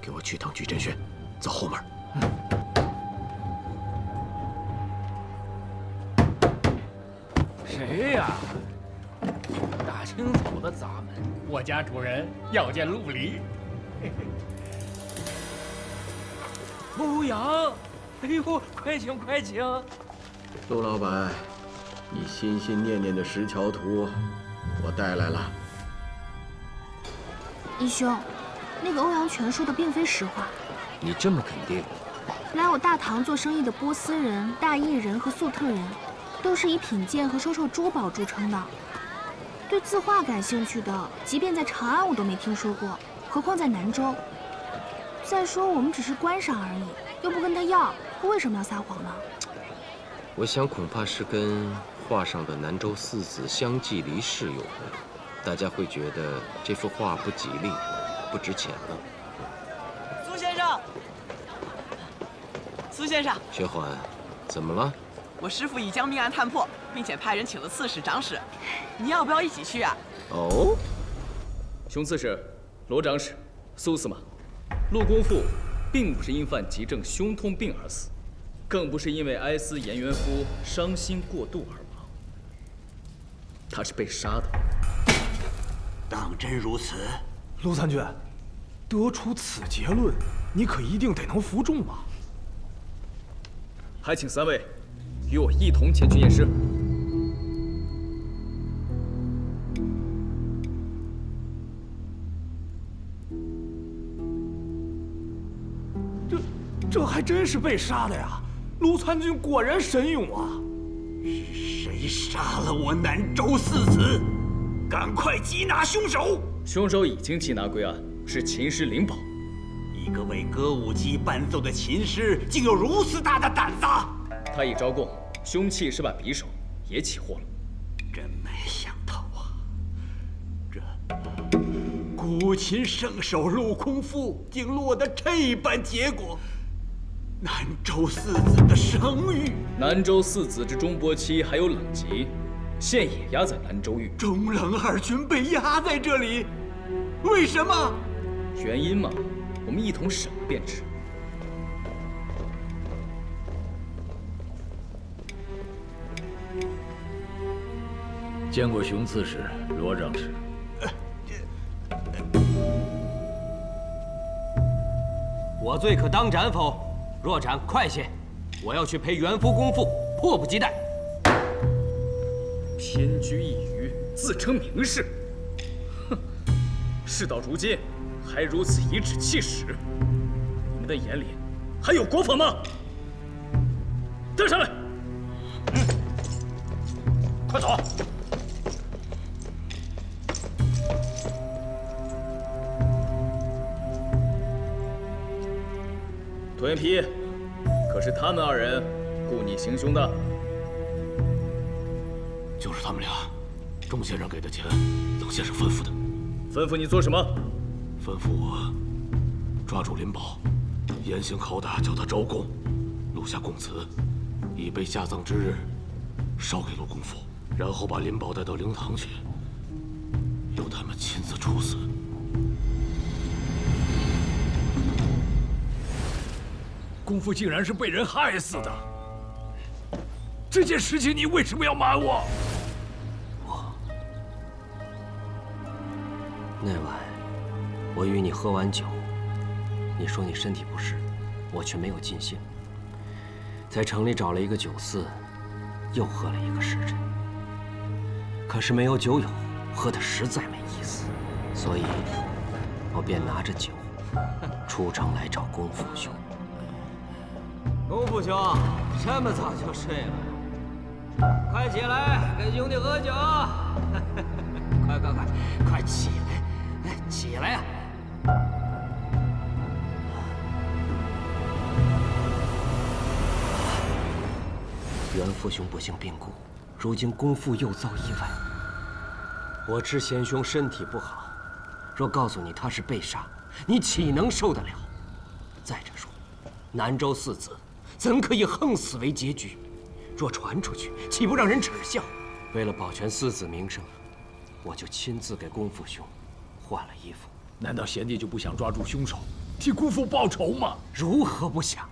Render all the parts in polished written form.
给我去趟矩阵穴，走后门。谁呀？大清早的砸门，我家主人要见陆离。欧阳，哎呦，快请快请！陆老板，你心心念念的石桥图，我带来了。义兄，那个欧阳全说的并非实话。你这么肯定？来我大唐做生意的波斯人、大邑人和粟特人，都是以品鉴和收受珠宝著称的。对字画感兴趣的，即便在长安我都没听说过，何况在南州。再说我们只是观赏而已，又不跟他要，他为什么要撒谎呢？我想恐怕是跟画上的南州四子相继离世有关。大家会觉得这幅画不吉利，不值钱了。苏先生，苏先生，薛缓，怎么了？我师父已将命案探破，并且派人请了刺史、长史，你要不要一起去啊？哦，熊刺史、罗长史、苏司马，陆公父并不是因犯急症胸痛病而死，更不是因为哀思颜元夫伤心过度而亡，他是被杀的。当真如此？陆参军，得出此结论，你可一定得能服众啊！还请三位与我一同前去验尸。这还真是被杀的呀！陆参军果然神勇啊！是谁杀了我南州四子？赶快缉拿凶手！凶手已经缉拿归案，是琴师灵宝。一个为歌舞伎伴奏的琴师，竟有如此大的胆子！他已招供，凶器是把匕首，也起获了。真没想到啊！这古琴圣手陆空腹，竟落得这般结果。南州四子的声誉，南州四子之中伯期还有冷疾，现也压在南州狱。中冷二群被压在这里，为什么？原因嘛，我们一同审了便知。见过熊刺史、罗长史。我罪可当斩否？若斩，快些！我要去陪元夫公父，迫不及待。偏居一隅，自称名士，哼！事到如今，还如此颐指气使，你们的眼里还有国法吗？带上来！快走！涂元丕，可是他们二人雇你行凶的？就是他们俩。钟先生给的钱，冷先生吩咐的。吩咐你做什么？吩咐我抓住林宝，严刑拷打，叫他招供，录下供词，以备下葬之日烧给陆公父，然后把林宝带到灵堂去，由他们亲自处死。公父竟然是被人害死的，这件事情你为什么要瞒我？那晚，我与你喝完酒，你说你身体不适，我却没有尽兴，在城里找了一个酒肆，又喝了一个时辰。可是没有酒友，喝得实在没意思，所以，我便拿着酒出城来找公父兄。公父兄，这么早就睡了？快起来，跟兄弟喝酒！快起来！起来呀！元父兄不幸病故，如今公父又遭意外。我知贤兄身体不好，若告诉你他是被杀，你岂能受得了？再者说，南州四子怎可以横死为结局？若传出去，岂不让人耻笑？为了保全四子名声，我就亲自给公父兄换了衣服。难道贤弟就不想抓住凶手，替姑父报仇吗？如何不想？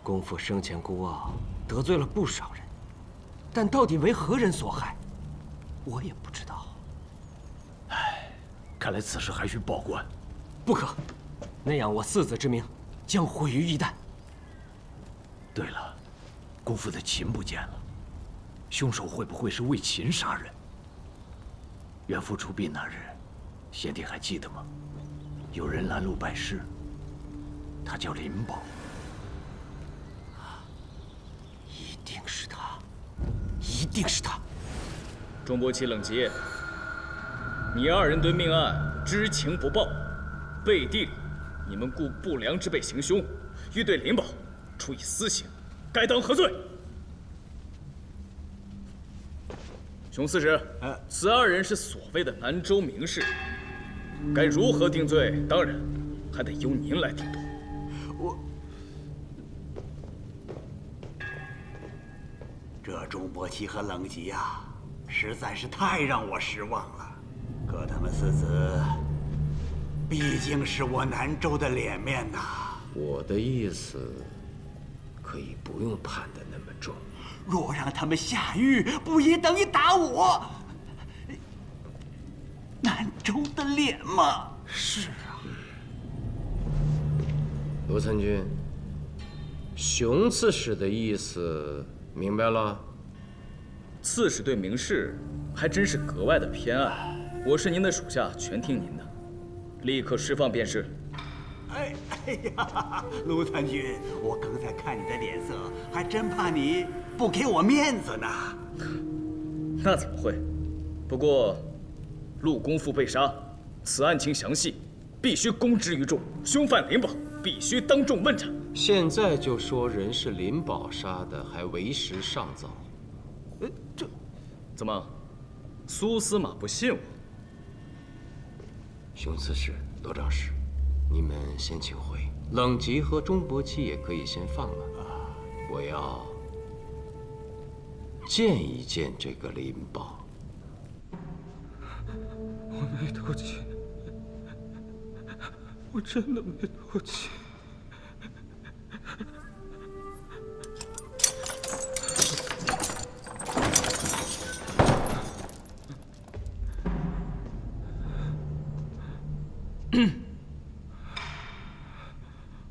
公父生前孤傲，得罪了不少人，但到底为何人所害，我也不知道。看来此事还需报官。不可，那样我四子之名将毁于一旦。对了，姑父的琴不见了，凶手会不会是为秦杀人？袁父出殡那日，贤弟还记得吗？有人拦路拜师，他叫林宝。一定是他，一定是他。钟伯奇、冷吉，你二人对命案知情不报，背地里你们雇不良之辈行凶，欲对林宝处以私刑，该当何罪？熊刺史，此二人是所谓的南州名士，该如何定罪？当然还得由您来定夺。这钟伯奇和冷吉呀，实在是太让我失望了。可他们四子毕竟是我南州的脸面呐。我的意思，可以不用判得那么重。若让他们下狱，不也等于打我南州的脸吗？是啊。罗参军，熊刺史的意思明白了？刺史对名士还真是格外的偏爱。我是您的属下，全听您的，立刻释放便是。哎呀，卢参军，我刚才看你的脸色，还真怕你不给我面子呢。那怎么会？不过，陆公父被杀，此案情详细，必须公之于众。凶犯林宝必须当众问斩。现在就说人是林宝杀的，还为时尚早。这怎么？苏司马不信我？熊刺史、罗长史，你们先请回。冷吉和钟伯奇也可以先放了。我要见一见这个林宝。我没偷情，我真的没偷情。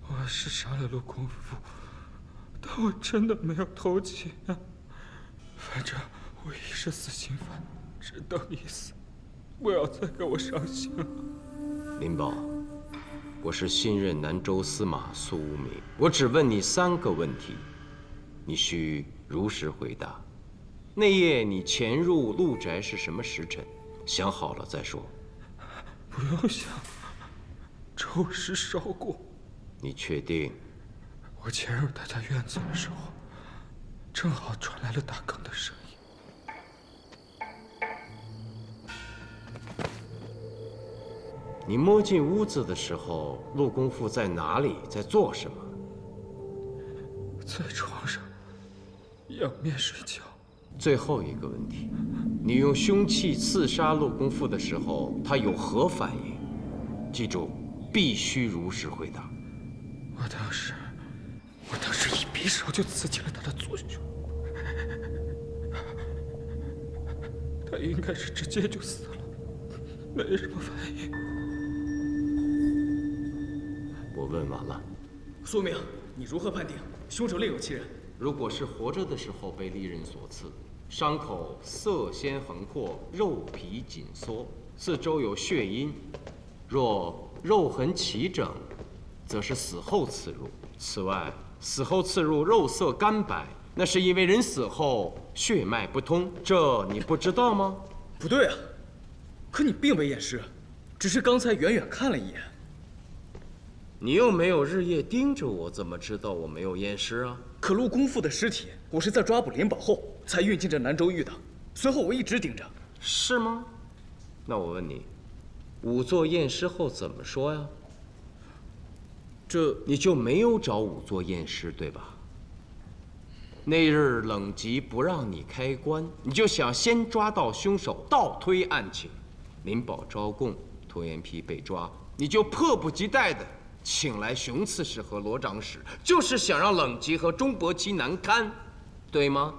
我是杀了陆公父，但我真的没有偷情啊！反正我已是死刑犯，只等一死，不要再给我上刑了。林宝，我是新任南州司马苏无名，我只问你3个问题，你需如实回答。那夜你潜入陆宅是什么时辰？想好了再说。不用想，昼时烧过。你确定？我潜入他家院子的时候，正好传来了打更的声音。你摸进屋子的时候，陆公父在哪里，在做什么？在床上仰面睡觉。最后一个问题，你用凶器刺杀陆公父的时候，他有何反应？记住，必须如实回答。我当时一匕首就刺进了他的左胸，他应该是直接就死了，没什么反应。我问完了。苏明，你如何判定凶手另有其人？如果是活着的时候被利刃所刺，伤口色鲜横阔，肉皮紧缩，四周有血印；若肉痕齐整，则是死后刺入。此外，死后刺入肉色干白，那是因为人死后血脉不通，这你不知道吗？不对啊，可你并未验尸，只是刚才远远看了一眼。你又没有日夜盯着我，怎么知道我没有验尸啊？可陆公父的尸体，我是在抓捕林宝后才运进这南州狱的，随后我一直盯着。是吗？那我问你，仵作验尸后怎么说呀？这你就没有找仵作验尸，对吧？那日冷吉不让你开棺，你就想先抓到凶手，倒推案情。林宝招供，拖延批被抓，你就迫不及待地请来熊刺史和罗长史，就是想让冷吉和钟伯期难堪，对吗？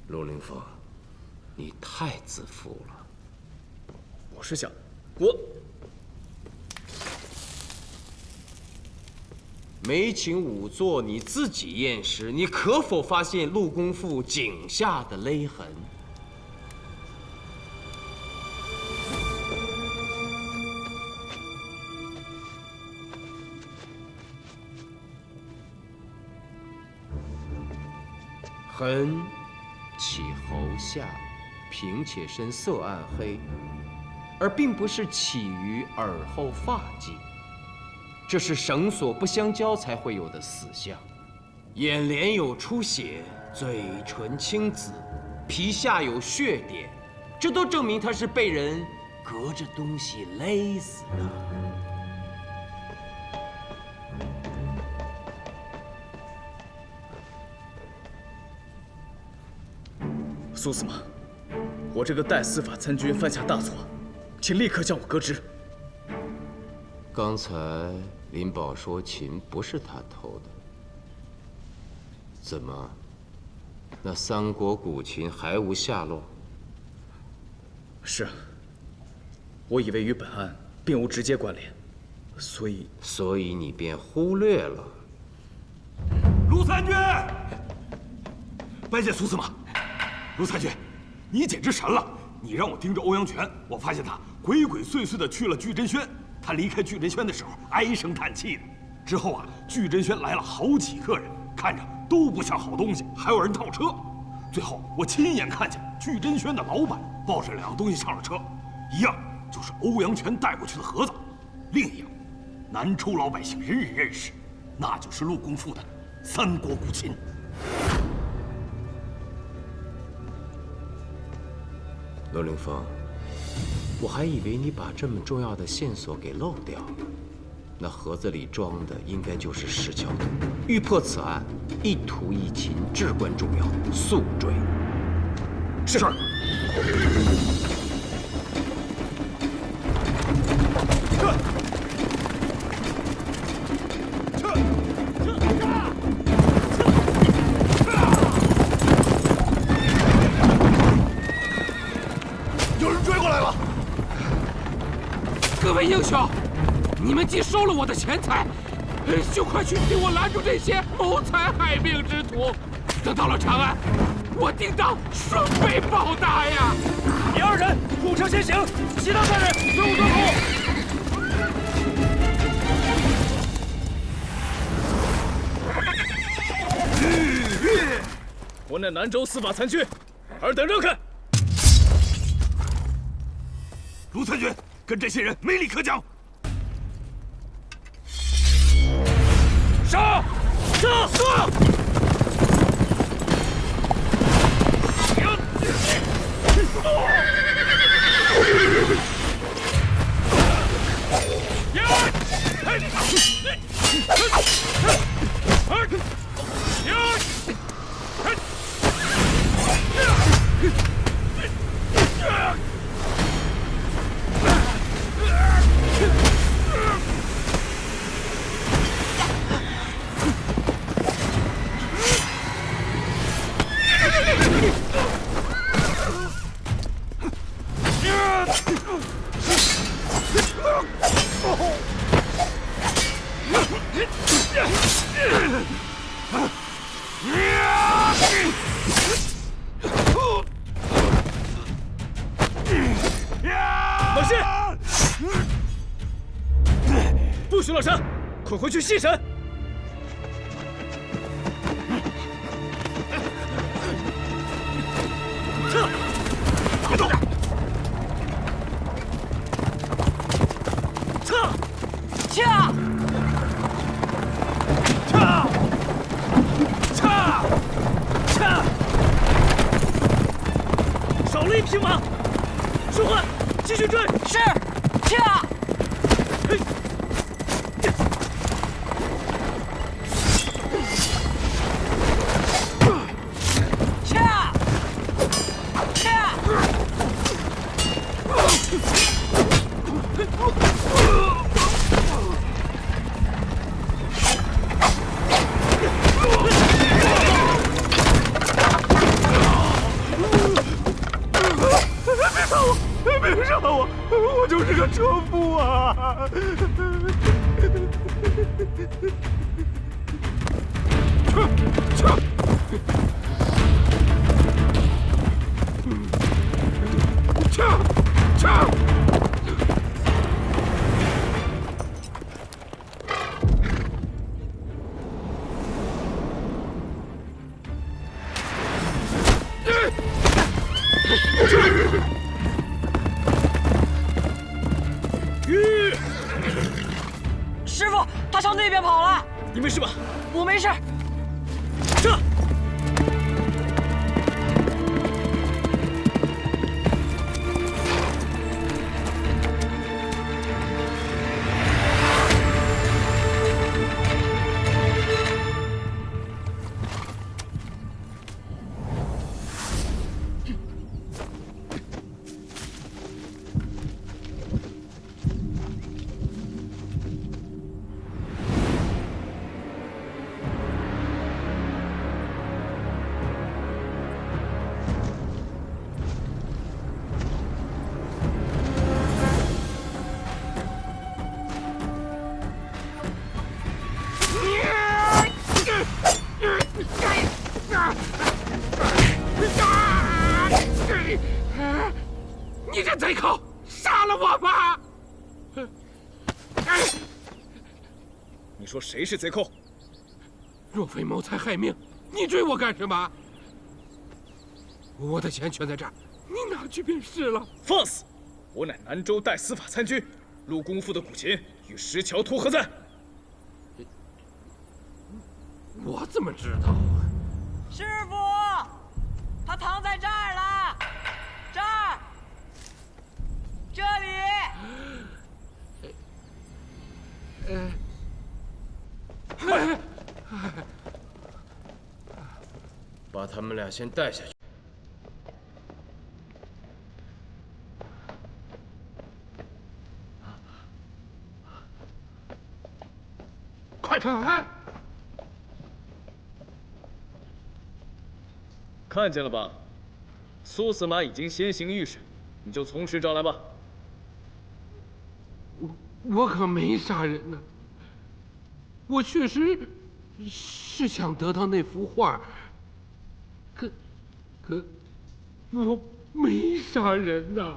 陆凌风，你太自负了。我是想，没请仵作，你自己验尸，你可否发现陆公父颈下的勒痕？痕起喉下，平且深，色暗黑，而并不是起于耳后发际。这是绳索不相交才会有的死相。眼帘有出血，嘴唇青紫，皮下有血点，这都证明他是被人隔着东西勒死的。苏司马，我这个代司法参军犯下大错，请立刻将我革职。刚才林宝说琴不是他偷的，怎么，那三国古琴还无下落？是，我以为与本案并无直接关联，所以你便忽略了。陆参军，拜见苏司马。陆参军，你简直神了！你让我盯着欧阳泉，我发现他鬼鬼祟祟地去了聚珍轩。他离开聚珍轩的时候唉声叹气的。之后啊，聚珍轩来了好几个人，看着都不像好东西，还有人套车。最后我亲眼看见聚珍轩的老板抱着2样东西上了车，一样就是欧阳泉带过去的盒子，另一样，南州老百姓人人认识，那就是陆公父的三国古琴。罗凌风，我还以为你把这么重要的线索给漏掉了。那盒子里装的应该就是石桥图。欲破此案，一图一琴至关重要，速追。是。各位英雄，你们既收了我的钱财，就快去替我拦住这些谋财害命之徒。等到了长安，我定当双倍报答呀！你2人护车先行，其他3人随我断后。我乃南州司法参军，尔等让开！陆参军，跟这些人没理可讲。杀！杀！杀！老谢，不许老杀，快回去细审。撤！别动！撤！驾！撤！撤！撤！少了1匹马，舒缓，继续追。是，驾！卓父啊！师傅，他朝那边跑了。你没事吧？我没事。撤！你这贼寇，杀了我吧！你说谁是贼寇？若非谋财害命，你追我干什么？我的钱全在这儿，你拿去便是了。放肆！我乃南州代司法参军，陆公父的古琴与石桥图何在？我怎么知道啊？师傅，他藏在这儿了，这儿，这里。把他们俩先带下去。快看！看见了吧？苏司马已经先行预审，你就从实招来吧。我可没杀人呢，我确实是想得到那幅画，可我没杀人呐。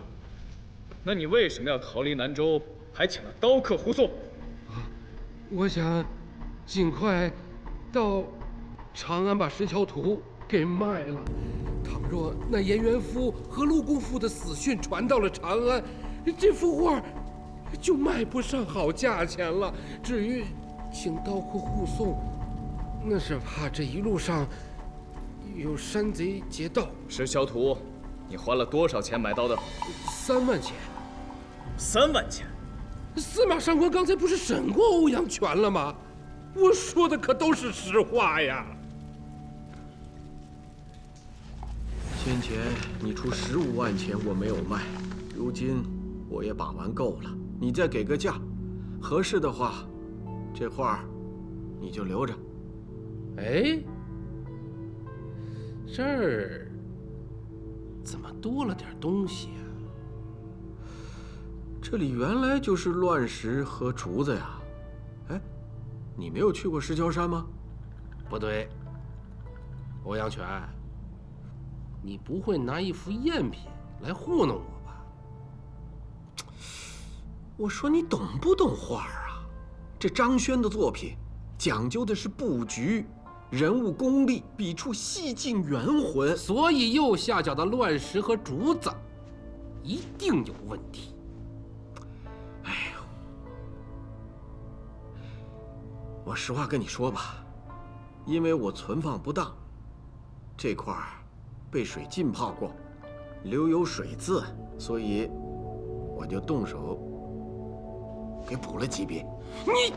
那你为什么要逃离南州，还请了刀客护送？我想尽快到长安把石桥图给卖了。倘若那颜元夫和陆公父的死讯传到了长安，这幅画就卖不上好价钱了。至于请刀客护送，那是怕这一路上有山贼劫盗。石桥图，你花了多少钱买到的？3万钱。3万钱？司马上官刚才不是审过欧阳全了吗？我说的可都是实话呀。先前你出15万钱我没有卖，如今我也把玩够了，你再给个价，合适的话，这画你就留着。哎，这儿怎么多了点东西啊？这里原来就是乱石和竹子呀。哎，你没有去过石桥山吗？不对，欧阳全，你不会拿一幅赝品来糊弄我吧？我说你懂不懂画啊？这张轩的作品讲究的是布局、人物功力、笔触细尽圆浑，所以右下角的乱石和竹子一定有问题。哎呦，我实话跟你说吧，因为我存放不当，这块被水浸泡过，留有水渍，所以我就动手给补了几笔。你，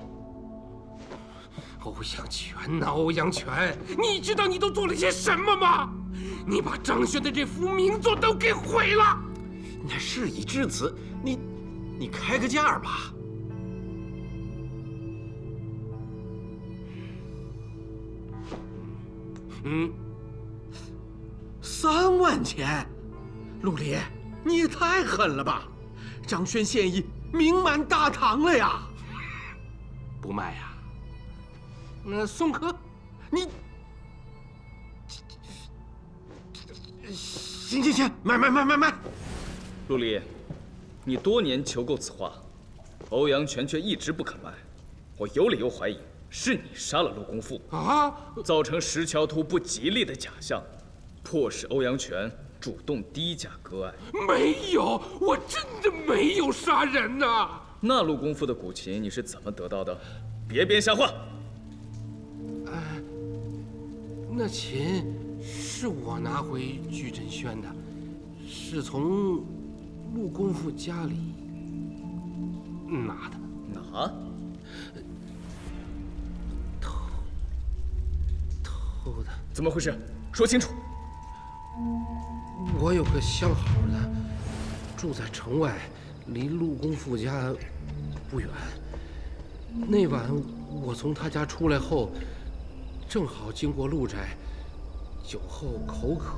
欧阳全呐，欧阳全，你知道你都做了些什么吗？你把张轩的这幅名作都给毁了。那事已至此，你开个价吧。3万钱，陆离，你也太狠了吧！张轩现役名满大唐了呀！不卖呀？那宋柯，你行，买！陆离，你多年求购此画，欧阳权却一直不肯卖，我有理由怀疑是你杀了陆公父啊，造成石桥图不吉利的假象，迫使欧阳权主动低价割爱。没有，我真的没有杀人呐！那陆公父的古琴你是怎么得到的？别编瞎话！那琴是我拿回矩阵轩的，是从陆公父家里拿的。拿？偷的？怎么回事？说清楚！我有个相好的，住在城外，离陆公父家不远。那晚我从他家出来后，正好经过陆宅，酒后口渴，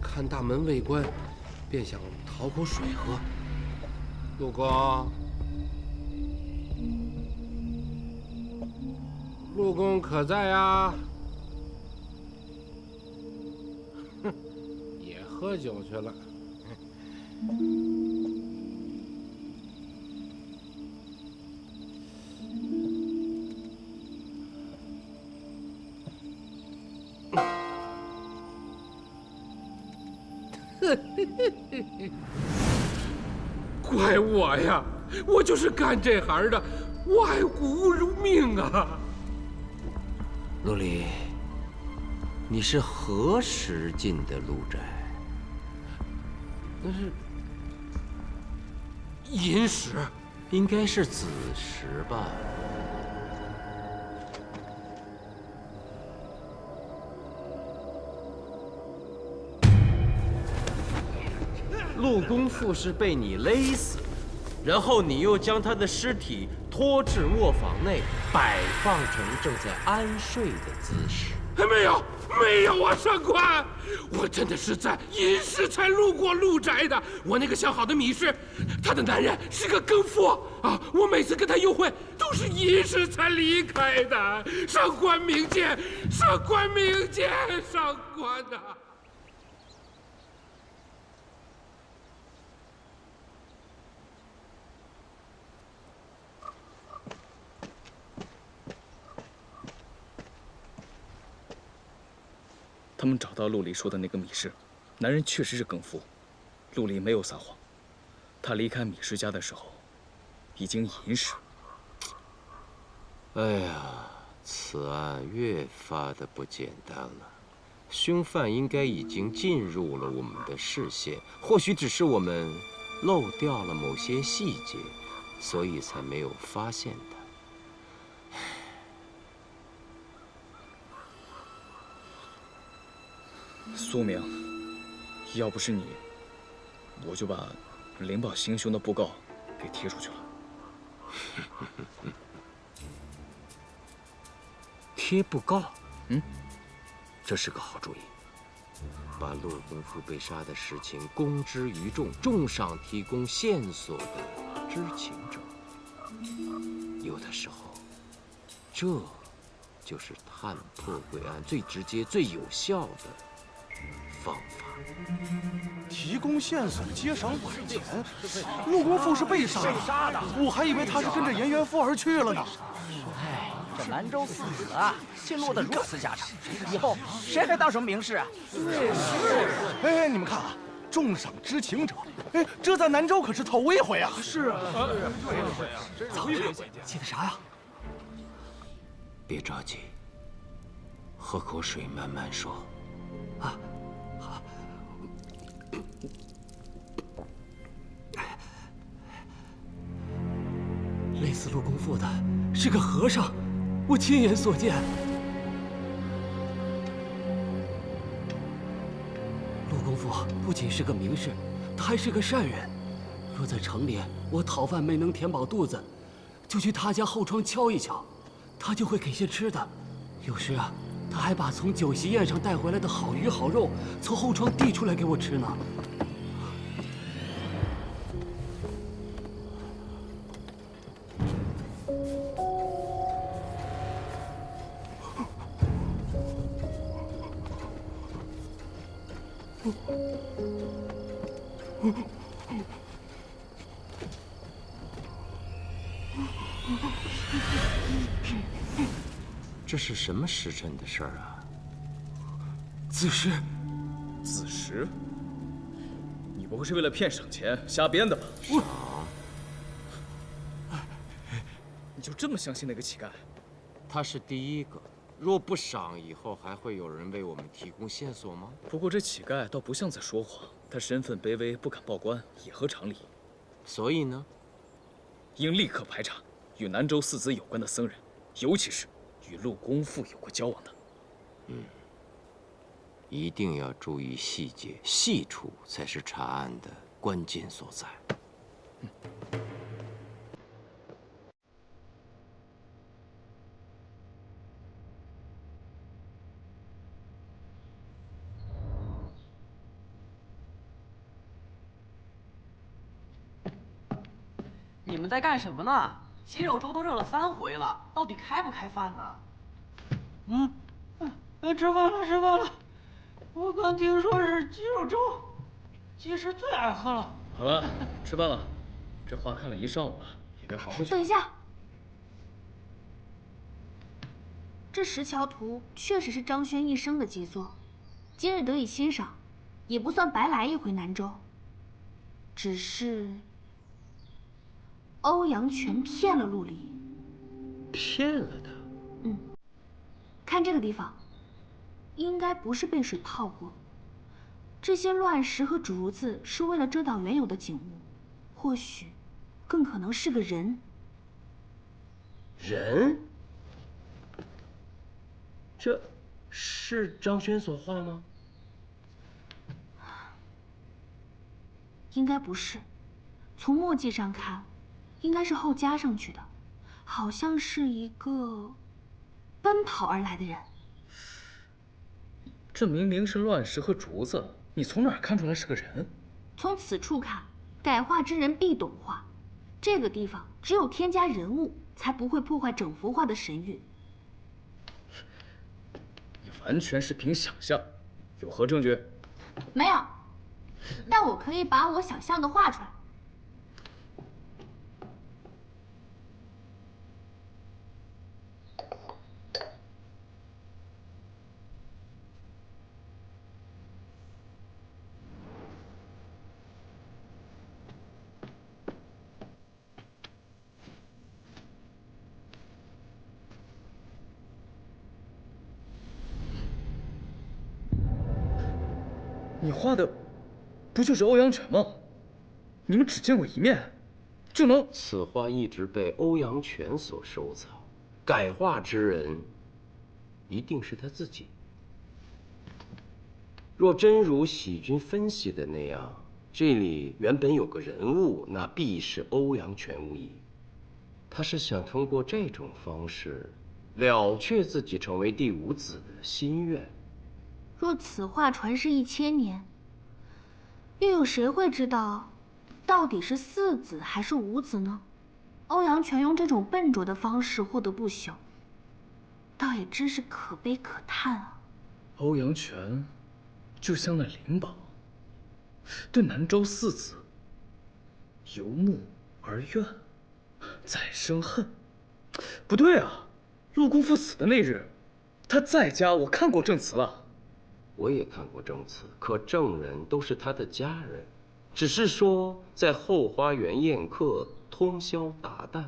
看大门未关，便想讨口水喝。陆公，陆公可在呀？哼，也喝酒去了。怪我呀！我就是干这行的，我爱谷物如命啊！陆离，你是何时进的陆宅？那是寅时，应该是子时吧？陆公父是被你勒死的，然后你又将他的尸体拖至磨坊内，摆放成正在安睡的姿势。没有啊，上官！我真的是在寅时才路过陆宅的。我那个相好的米氏，她的男人是个更夫啊！我每次跟他幽会，都是寅时才离开的。上官明鉴，上官明鉴，上官呐！他们找到陆离说的那个米氏，男人确实是更夫，陆离没有撒谎。他离开米氏家的时候，已经寅时。哎呀，此案越发的不简单了。凶犯应该已经进入了我们的视线，或许只是我们漏掉了某些细节，所以才没有发现他。苏明，要不是你，我就把灵宝行凶的布告给贴出去了。贴布告？这是个好主意。把陆公父被杀的事情公之于众，重赏提供线索的知情者。有的时候，这就是探破贵案最直接、最有效的方法。提供线索，接赏摆钱。陆公父是被杀的，我还以为他是跟着颜元夫而去了呢。哎，这兰州四子啊，竟落得如此下场，以后谁还当什么名士啊？哎，你们看啊，重赏知情者，哎，这在南州可是头一回啊！是啊，早记的啥呀？别着急，喝口水，慢慢说。啊，好。勒死陆公父的是个和尚，我亲眼所见。陆公父不仅是个名士，他还是个善人。若在城里我讨饭没能填饱肚子，就去他家后窗敲一敲，他就会给些吃的。有时啊，他还把从酒席宴上带回来的好鱼好肉从后窗递出来给我吃呢。这是什么时辰的事儿啊？子时。子时？你不会是为了骗赏钱瞎编的吧？赏？你就这么相信那个乞丐？他是第一个。若不赏，以后还会有人为我们提供线索吗？不过这乞丐倒不像在说谎，他身份卑微，不敢报官，也合常理。所以呢？应立刻排查与南州四子有关的僧人，尤其是与陆公父有过交往的。一定要注意细节，细处才是查案的关键所在。你们在干什么呢？鸡肉粥都热了3回了，到底开不开饭呢？吃饭了，吃饭了。我刚听说是鸡肉粥，鸡是最爱喝了。好了，吃饭了。这话看了一上午了，也该好好。等一下，这《石桥图》确实是张轩一生的杰作，今日得以欣赏，也不算白来一回南州。只是欧阳全骗了陆离。骗了他？看这个地方，应该不是被水泡过。这些乱石和竹子是为了遮挡原有的景物，或许更可能是个人。人？这是张轩所画吗？应该不是，从墨迹上看，应该是后加上去的，好像是一个奔跑而来的人。这明明是乱石和竹子，你从哪儿看出来是个人？从此处看，改画之人必懂画。这个地方只有添加人物，才不会破坏整幅画的神韵。你完全是凭想象，有何证据？没有，但我可以把我想象的画出来。你画的不就是欧阳全吗？你们只见过一面，就能……此画一直被欧阳全所收藏，改画之人一定是他自己。若真如喜君分析的那样，这里原本有个人物，那必是欧阳全无疑。他是想通过这种方式了却自己成为第5子的心愿。若此画传世1000年，又有谁会知道，到底是4子还是5子呢？欧阳全用这种笨拙的方式获得不朽，倒也真是可悲可叹啊。欧阳全，就像那灵宝，对南州4子由慕而怨，再生恨。不对啊，陆公父死的那日，他在家，我看过证词了。我也看过证词，可证人都是他的家人，只是说在后花园宴客，通宵达旦。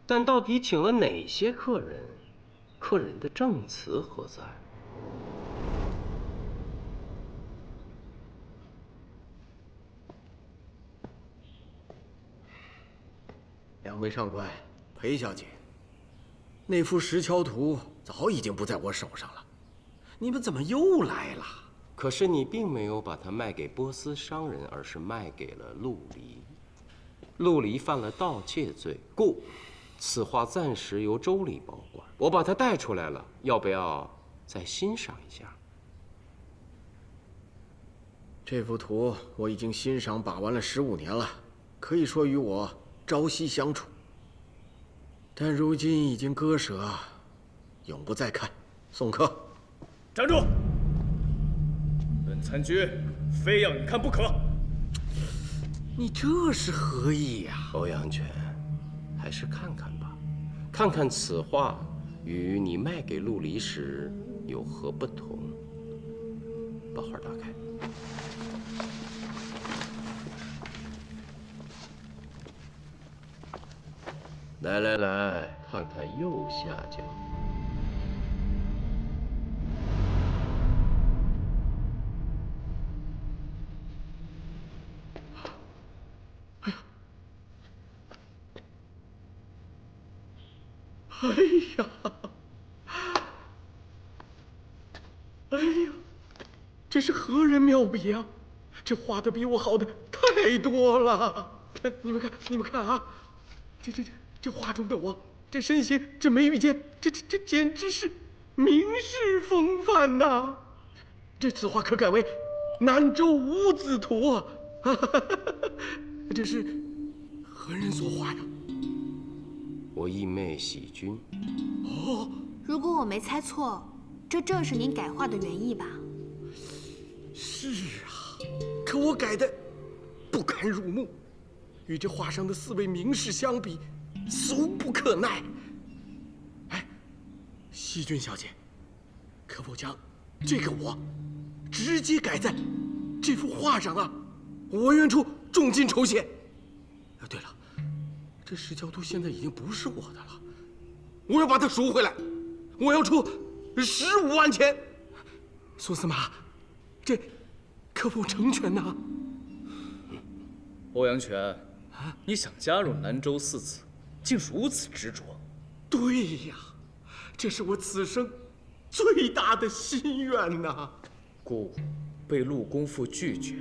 但到底请了哪些客人？客人的证词何在？两位上官，裴小姐，那幅石桥图早已经不在我手上了，你们怎么又来了？可是你并没有把它卖给波斯商人，而是卖给了陆离。陆离犯了盗窃罪，故此画暂时由周礼保管。我把它带出来了，要不要再欣赏一下？这幅图我已经欣赏把玩了15年了，可以说与我朝夕相处。但如今已经割舍，永不再看。送客。站住！本参军非要你看不可。你这是何意呀？欧阳权，还是看看吧，看看此画与你卖给陆离时有何不同。把画打开。来来来，看看右下角。哎呀，哎呀，这是何人妙笔啊？这画的比我好的太多了。你们看，你们看啊，这画中的我，这身形，这眉宇间，这简直是名士风范呐！此画可改为南州五子图啊！这是何人所画呀？我义妹喜君。哦，如果我没猜错，这正是您改画的原意吧？是啊，可我改的不堪入目，与这画上的4位名士相比，俗不可耐。哎，喜君小姐，可否将这个我直接改在这幅画上啊？我愿出重金酬谢。对了，这石教徒现在已经不是我的了，我要把它赎回来，我要出15万钱。苏司马，这可否成全呐？欧阳权，你想加入南州4子，竟如此执着。对呀，这是我此生最大的心愿呐。故被陆公父拒绝，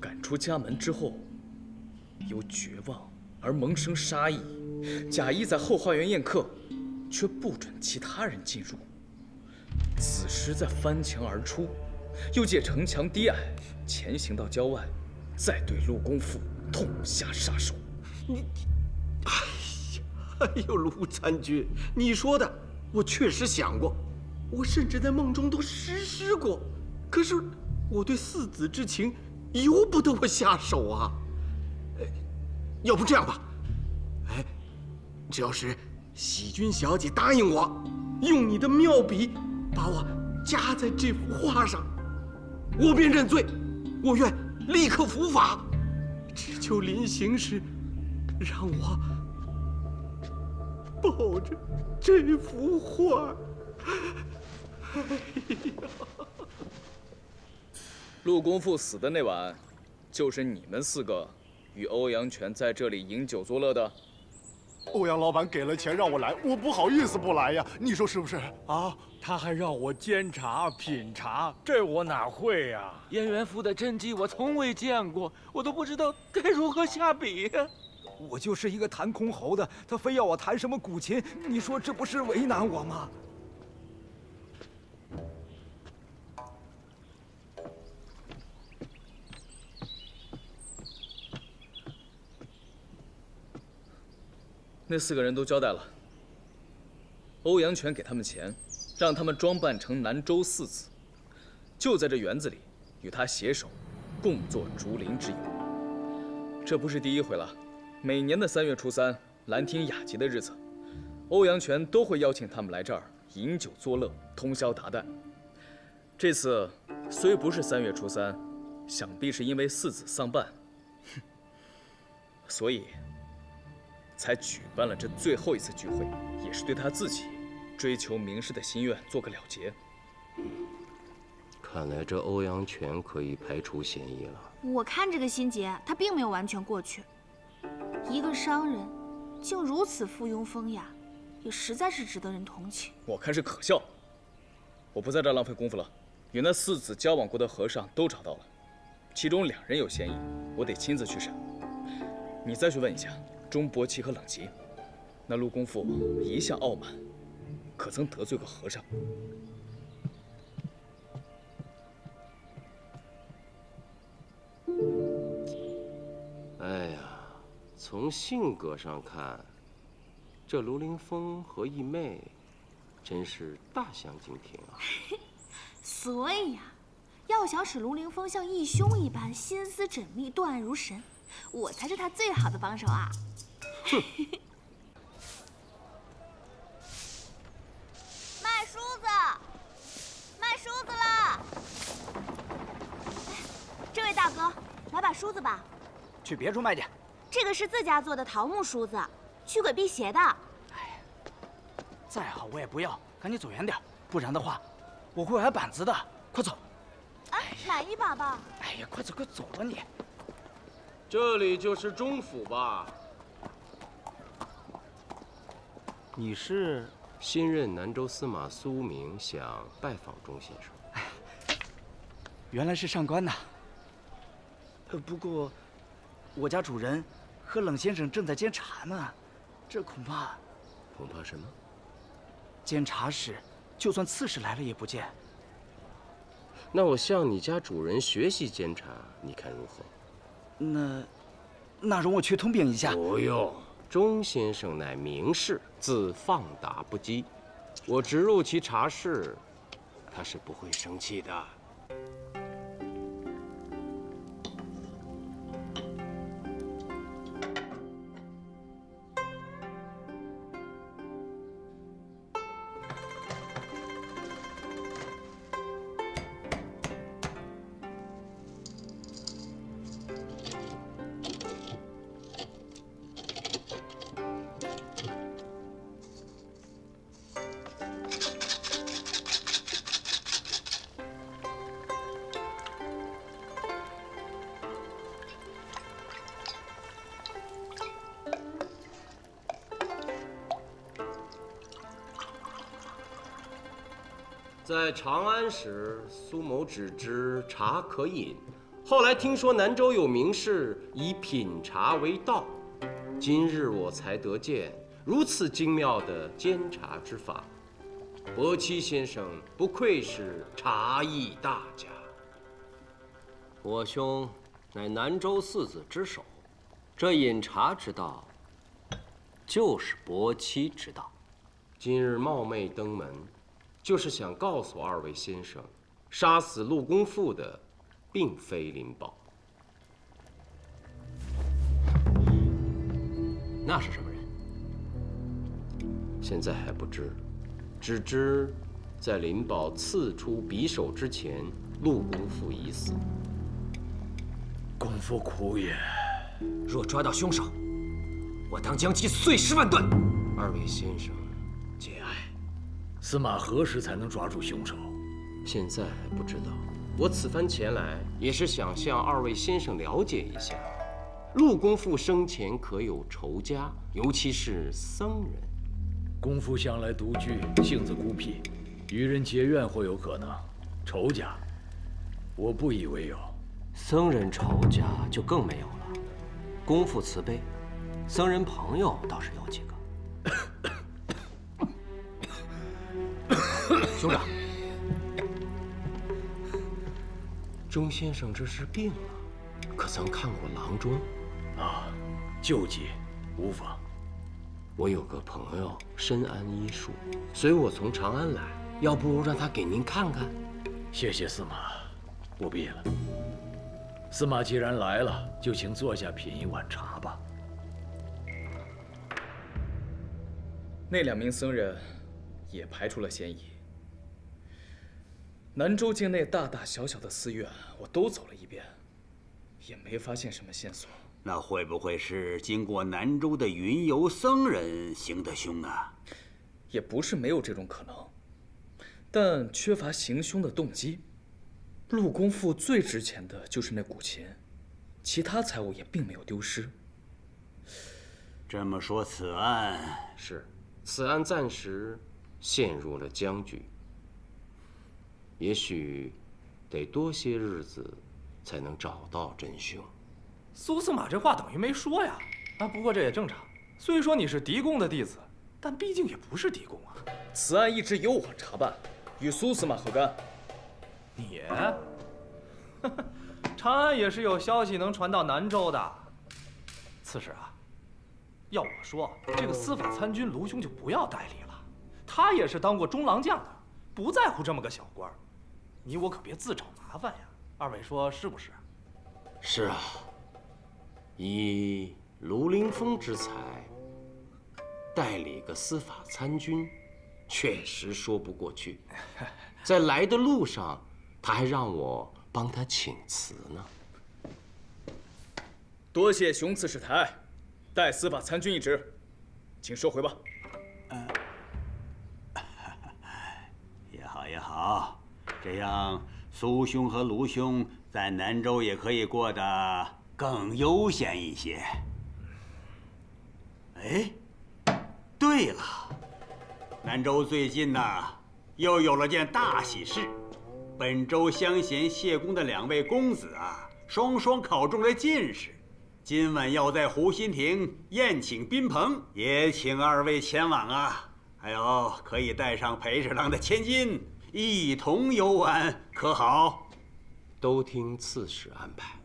赶出家门之后，由绝望而萌生杀意，假意在后花园宴客，却不准其他人进入。此时再翻墙而出，又借城墙低矮，潜行到郊外，再对陆公父痛下杀手。哎呦，陆参军，你说的我确实想过，我甚至在梦中都实施过。可是我对4子之情由不得我下手啊。要不这样吧，只要是喜君小姐答应我，用你的妙笔把我加在这幅画上，我便认罪，我愿立刻伏法，只求临行时让我抱着这幅画。哎呀！陆公父死的那晚，就是你们4个与欧阳权在这里饮酒作乐的。欧阳老板给了钱让我来，我不好意思不来呀，你说是不是啊？他还让我监察品茶，这我哪会呀？燕元府的真迹我从未见过，我都不知道该如何下笔呀。我就是一个弹箜篌的，他非要我弹什么古琴，你说这不是为难我吗？那4个人都交代了，欧阳权给他们钱，让他们装扮成南州4子，就在这园子里与他携手，共作竹林之友。这不是第一回了，每年的3月初3，兰亭雅集的日子，欧阳权都会邀请他们来这儿饮酒作乐，通宵达旦。这次虽不是3月初3，想必是因为4子丧办，所以才举办了这最后一次聚会，也是对他自己追求名士的心愿做个了结。看来这欧阳权可以排除嫌疑了。我看这个心结，他并没有完全过去。一个商人竟如此附庸风雅，也实在是值得人同情。我看是可笑。我不在这儿浪费功夫了，与那4子交往过的和尚都找到了，其中2人有嫌疑，我得亲自去审。你再去问一下钟伯奇和冷吉，那陆公父一向傲慢，可曾得罪过和尚？哎呀，从性格上看，这卢凌风和义妹真是大相径庭啊。所以呀，要想使卢凌风像义兄一般心思缜密、断案如神，我才是他最好的帮手啊！哼。卖梳子，卖梳子了！这位大哥，来把梳子吧。去别处卖去。这个是自家做的桃木梳子，驱鬼辟邪的。再好我也不要，赶紧走远点，不然的话，我会挨板子的。快走！哎，买一把吧。哎呀，快走快走吧你！这里就是中府吧？你是新任南州司马苏明，想拜访钟先生。原来是上官呐。不过，我家主人和冷先生正在监察呢，这恐怕什么？监察使，就算刺史来了也不见。那我向你家主人学习监察，你看如何？那容我去通禀一下。不用，钟先生乃名士，自放达不羁。我直入其茶室，他是不会生气的。在长安时，苏某只知茶可饮，后来听说南州有名士以品茶为道，今日我才得见如此精妙的监察之法。伯期先生不愧是茶艺大家。我兄乃南州四子之首，这饮茶之道，就是伯期之道。今日冒昧登门，就是想告诉二位先生，杀死陆公父的，并非林宝。那是什么人？现在还不知，只知在林宝刺出匕首之前，陆公父已死。公父苦也。若抓到凶手，我当将其碎尸万段。二位先生，节哀。司马何时才能抓住凶手？现在还不知道。我此番前来，也是想向二位先生了解一下，陆公父生前可有仇家，尤其是僧人。公父向来独居，性子孤僻，与人结怨或有可能，仇家，我不以为有。僧人仇家就更没有了。公父慈悲，僧人朋友倒是有几个。兄长，钟先生这是病了，可曾看过郎中？啊，救急，无妨。我有个朋友深谙医术，随我从长安来，要不让他给您看看？谢谢司马，不必了。司马既然来了，就请坐下品一碗茶吧。那2名僧人也排除了嫌疑。南州境内大大小小的寺院，我都走了一遍，也没发现什么线索。那会不会是经过南州的云游僧人行的凶啊？也不是没有这种可能，但缺乏行凶的动机。陆公父最值钱的就是那古琴，其他财物也并没有丢失。这么说，此案此案暂时陷入了僵局，也许得多些日子才能找到真凶。苏司马这话等于没说呀。不过这也正常。虽说你是狄公的弟子，但毕竟也不是狄公啊。此案一直由我查办，与苏司马何干？你，长安也是有消息能传到南州的。刺史啊，要我说，这个司法参军卢兄就不要代理了。他也是当过中郎将的，不在乎这么个小官。你我可别自找麻烦呀。二位说是不是？是啊，以卢凌风之才，代理个司法参军，确实说不过去。在来的路上，他还让我帮他请辞呢。多谢熊刺史抬爱，代司法参军一职，请收回吧。也好也好，这样苏兄和卢兄在南州也可以过得更悠闲一些。哎，对了，南州最近又有了件大喜事，本州乡贤谢公的2位公子双双考中了进士，今晚要在湖心亭宴请宾朋，也请2位前往啊！还有可以带上裴侍郎的千金，一同游玩，可好？都听刺史安排。